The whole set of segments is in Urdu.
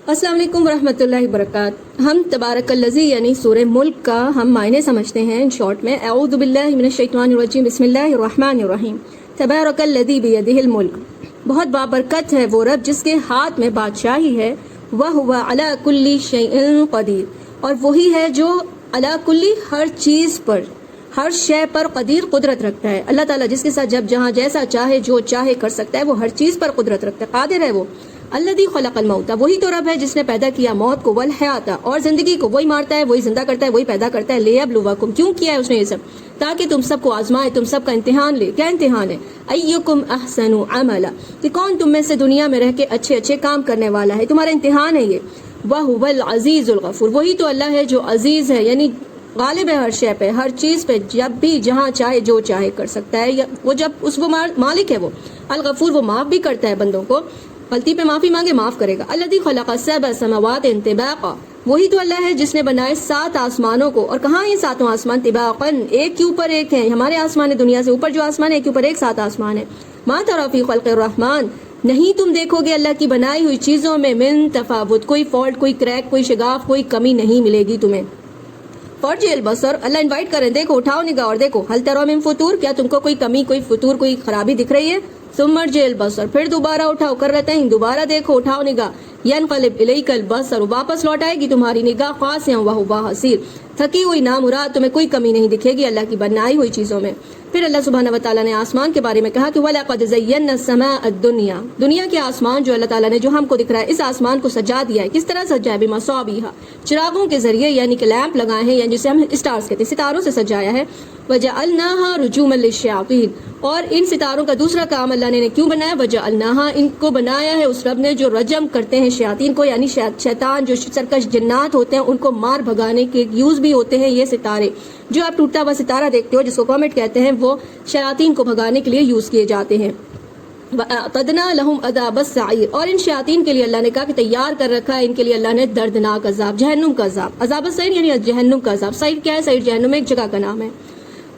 السلام علیکم ورحمۃ اللہ وبرکاتہ۔ ہم تبارک الذی یعنی سورہ ملک کا ہم معنی سمجھتے ہیں ان شارٹ میں۔ اعوذ باللہ من الشیطان الرجیم، بسم اللہ الرحمن الرحیم۔ تبارک الذی بیدہ الملک، بہت بابرکت ہے وہ رب جس کے ہاتھ میں بادشاہی ہے۔ وہو علی کل شیء قدیر، اور وہی ہے جو علی کل ہر چیز پر، ہر شے پر قدیر قدرت رکھتا ہے۔ اللہ تعالیٰ جس کے ساتھ جب جہاں جیسا چاہے جو چاہے کر سکتا ہے، وہ ہر چیز پر قدرت رکھتا ہے، قادر ہے وہ۔ الذی خلق الموت، وہی تو رب ہے جس نے پیدا کیا موت کو، والحیات، اور زندگی کو، وہی مارتا ہے، وہی زندہ کرتا ہے، وہی پیدا کرتا ہے۔ لیبلوکم، کیوں کیا ہے اس نے یہ سب؟ تاکہ تم سب کو آزمائے، تم سب کا امتحان لے۔ کیا امتحان ہے؟ ایکم احسن عملا، کہ کون تم میں سے دنیا میں رہ کے اچھے اچھے کام کرنے والا ہے، تمہارا امتحان ہے یہ۔ وہو العزیز الغفور، وہی تو اللہ ہے جو عزیز ہے، یعنی غالب ہے ہر شے پہ، ہر چیز پہ، جب بھی جہاں چاہے جو چاہے کر سکتا ہے، وہ جب اس وہ مالک ہے وہ۔ الغفور، وہ معاف بھی کرتا ہے بندوں کو، غلطی پہ معافی مانگے معاف کرے گا۔ الذی خلق سبع سماوات طباقا، وہی تو اللہ ہے جس نے بنائے 7 آسمانوں کو، اور کہاں یہ 7 آسمان؟ طباقا، ایک کے اوپر ایک ہیں، ہمارے آسمان دنیا سے اوپر جو آسمان ہے ایک کے اوپر ایک 7 آسمان ہے۔ ما تری فی خلق الرحمن، نہیں تم دیکھو گے اللہ کی بنائی ہوئی چیزوں میں من تفاوت، کوئی فالٹ، کوئی کریک، کوئی شگاف، کوئی کمی نہیں ملے گی تمہیں۔ فرجع البصر، اللہ انوائٹ کریں، دیکھو، اٹھاؤ نگاہ اور دیکھو، هل تری من فطور، کیا تم کو کوئی کمی، کوئی فطور، کوئی خرابی دکھ رہی ہے؟ ثم ارجع البصر، پھر دوبارہ اٹھاؤ، کر رہتے ہیں دوبارہ دیکھو، اٹھاؤ نگاہ، ینقلب الیک البصر، واپس لوٹ آئے گی تمہاری نگاہ، خاسئا وہو حسیر، تھکی ہوئی نامراد، تمہیں کوئی کمی نہیں دکھے گی اللہ کی بنائی ہوئی چیزوں میں۔ پھر اللہ سبحانہ و تعالیٰ نے آسمان کے بارے میں کہا کہ وَلَقَدْ زَيَّنَّا السَّمَاءَ الدُّنْيَا، دنیا کے آسمان جو اللہ تعالیٰ نے جو ہم کو دکھ رہا ہے، اس آسمان کو سجا دیا ہے۔ کس طرح سجا ہے؟ بِمَصَابِيحَ، چراغوں کے ذریعے، یعنی کہ لیمپ لگائے ہیں، یعنی جسے ہم اسٹارز کہتے ہیں، ستاروں سے سجایا ہے۔ وَجَعَلْنَاهَا رُجُومًا لِلشَّيَاطِينِ، اور ان ستاروں کا دوسرا کام اللہ نے کیوں بنایا؟ وَجَعَلْنَاهَا، ان کو بنایا ہے اس رب نے جو رجم کرتے ہیں شیاطین کو، یعنی شیطان جو سرکش جنات ہوتے ہیں ان کو مار بھگانے کے یوز بھی ہوتے ہیں یہ ستارے۔ جو آپ ٹوٹتا ہوا ستارہ دیکھتے ہو جس کو کومیٹ کہتے ہیں، وہ شیاطین کو بھگانے کے لیے یوز کیے جاتے ہیں۔ وَأَعْتَدْنَا لَهُمْ عَذَابَ السَّعِيرِ، اور ان شیاطین کے لیے اللہ نے کہا کہ تیار کر رکھا ہے ان کے لیے اللہ نے دردناک عذاب، جہنم کا عذاب۔ عذاب السعیر یعنی جہنم کا عذاب۔ سعیر کیا ہے؟ سعیر جہنم ایک جگہ کا نام ہے۔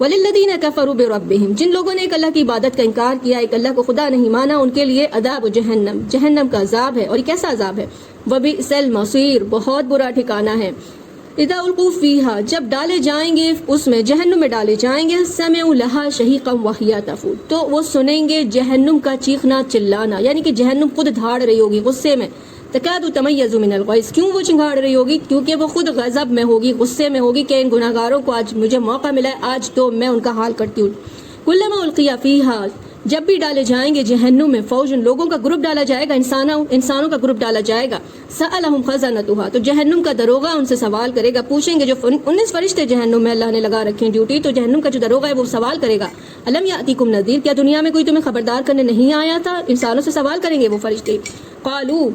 وَلِلَّذِينَ كَفَرُوا بِرَبِّهِمْ، جن لوگوں نے ایک اللہ کی عبادت کا انکار کیا، ایک اللہ کو خدا نہیں مانا، ان کے لیے عذاب جہنم، جہنم کا عذاب ہے۔ اور یہ کیسا عذاب ہے؟ وَبِئْسَ الْمَصِيرُ، بہت برا ٹھکانہ ہے۔ اذا القوا فیہا، جب ڈالے جائیں گے اس میں، جہنم میں ڈالے جائیں گے، سمعوا لها شہیقا وہی تفور، تو وہ سنیں گے جہنم کا چیخنا چلانا، یعنی کہ جہنم خود دھاڑ رہی ہوگی غصے میں۔ تکاد تمیز من الغیظ، کیوں وہ چنگاڑ رہی ہوگی؟ کیونکہ وہ خود غضب میں ہوگی، غصے میں ہوگی کہ ان گناہگاروں کو آج مجھے موقع ملا ہے، آج تو میں ان کا حال کرتی ہوں۔ کلما القی فیہا، جب بھی ڈالے جائیں گے جہنم میں، فوج، لوگوں کا گروپ ڈالا جائے گا، انسانوں کا گروپ ڈالا جائے گا، سألہم خزنتہا، تو جہنم کا دروغہ ان سے سوال کرے گا، پوچھیں گے، جو 19 فرشتے جہنم میں اللہ نے لگا رکھے ہیں ڈیوٹی، تو جہنم کا جو دروغہ ہے وہ سوال کرے گا، الم یاتیکم نذیر، کیا دنیا میں کوئی تمہیں خبردار کرنے نہیں آیا تھا؟ انسانوں سے سوال کریں گے وہ فرشتے۔ قالوا،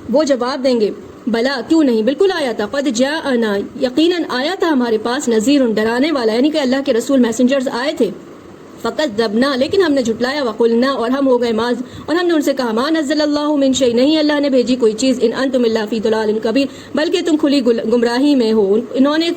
وہ جواب دیں گے، بلا، کیوں نہیں، بالکل آیا تھا، قد جاءنا، یقیناً آیا تھا ہمارے پاس، نذیر، ڈرانے والا، یعنی کہ اللہ کے رسول میسنجرز آئے تھے۔ فکذبنا، لیکن ہم نے جھٹلایا، وقلنا، اور ہم ہو گئے ماض، اور ہم نے ان سے کہا، ما نزل اللہ من شیء، نہیں اللہ نے بھیجی کوئی چیز، ان انتم الا فی ضلال کبیر، بلکہ تم کھلی گمراہی میں ہو۔ انہوں نے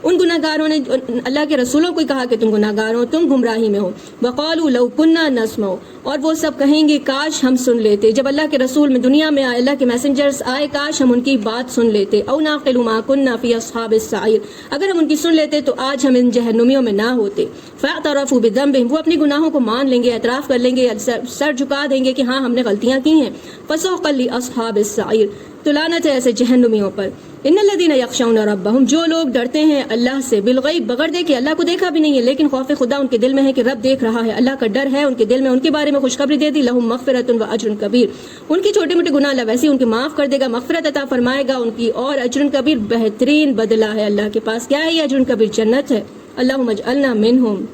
ان گناہگاروں نے اللہ کے رسولوں کو کہا کہ تم گناہگار ہو، تم گمراہی میں ہو۔ وقالوا لو كنا نسمع، اور وہ سب کہیں گے کاش ہم سن لیتے، جب اللہ کے رسول میں دنیا میں آئے، اللہ کے میسنجرز آئے، کاش ہم ان کی بات سن لیتے۔ او نعقل ما كنا في اصحاب السعير، اگر ہم ان کی سن لیتے تو آج ہم ان جہنمیوں میں نہ ہوتے۔ فاعترفوا بذنبهم، وہ اپنی گناہوں کو مان لیں گے، اعتراف کر لیں گے، سر جھکا دیں گے کہ ہاں ہم نے غلطیاں کی ہیں۔ فسحقا لاصحاب السعير، تو لعنت ہے ایسے جہنمیوں پر۔ ان الذين يخشون ربهم، جو لوگ ڈرتے ہیں اللہ سے، بالغیب، بغیر دیکھے، اللہ کو دیکھا بھی نہیں ہے لیکن خوف خدا ان کے دل میں ہے کہ رب دیکھ رہا ہے، اللہ کا ڈر ہے ان کے دل میں، ان کے بارے میں خوشخبری دے دی، لهم مغفرۃ واجر کبیر، ان کی چھوٹے موٹے گناہ اللہ ویسے ان کے معاف کر دے گا، مغفرت عطا فرمائے گا ان کی، اور اجر کبیر، بہترین بدلہ ہے اللہ کے پاس۔ کیا ہے یہ اجر کبیر؟ جنت ہے۔ اللہم اجعلنا منہم۔